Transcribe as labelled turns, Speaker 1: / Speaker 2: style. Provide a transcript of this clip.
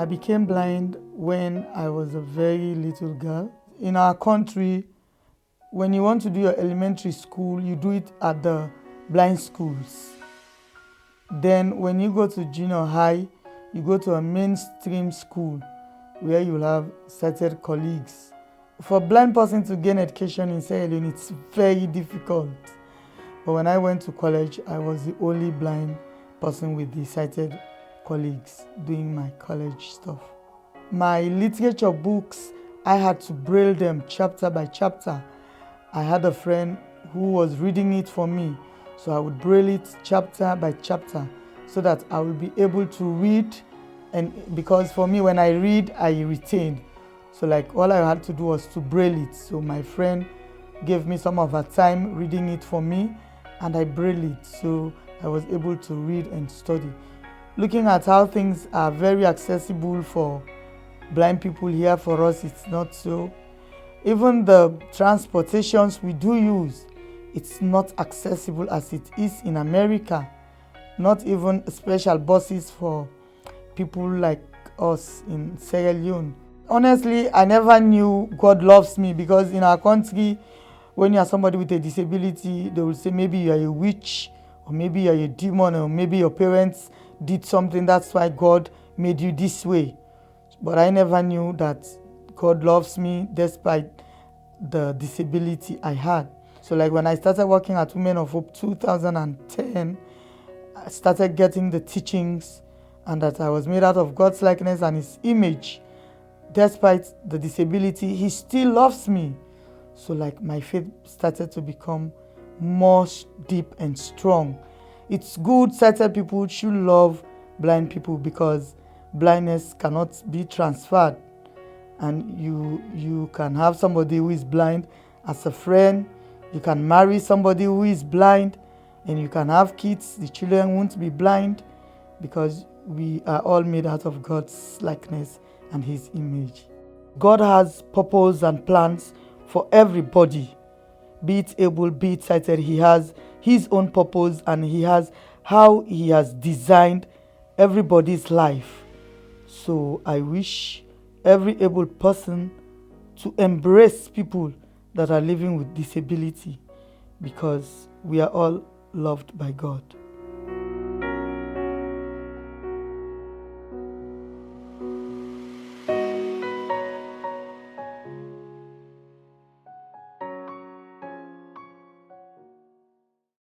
Speaker 1: I became blind when I was a very little girl. In our country, when you want to do your elementary school, you do it at the blind schools. Then when you go to junior high, you go to a mainstream school where you'll have sighted colleagues. For a blind person to gain education in Sierra Leone, it's very difficult. But when I went to college, I was the only blind person with the sighted colleagues doing my college stuff. My literature books, I had to braille them chapter by chapter. I had a friend who was reading it for me, so I would braille it chapter by chapter so that I would be able to read. And because for me, when I read, I retain. So like all I had to do was to braille it. So my friend gave me some of her time reading it for me, and I braille it. So I was able to read and study. Looking at how things are very accessible for blind people here, for us it's not so. Even the transportations we do use, it's not accessible as it is in America. Not even special buses for people like us in Sierra Leone. Honestly, I never knew God loves me, because in our country, when you are somebody with a disability, they will say maybe you are a witch, or maybe you are a demon, or maybe your parents did something, that's why God made you this way. But I never knew that God loves me despite the disability I had. So like when I started working at Women of Hope 2010, I started getting the teachings and that I was made out of God's likeness and His image. Despite the disability, He still loves me. So like my faith started to become more deep and strong. It's good sighted people should love blind people, because blindness cannot be transferred. And you can have somebody who is blind as a friend. You can marry somebody who is blind, and you can have kids. The children won't be blind, because we are all made out of God's likeness and His image. God has purpose and plans for everybody, be it able, be it sighted. He has His own purpose, and He has how He has designed everybody's life. So I wish every able person to embrace people that are living with disability, because we are all loved by God.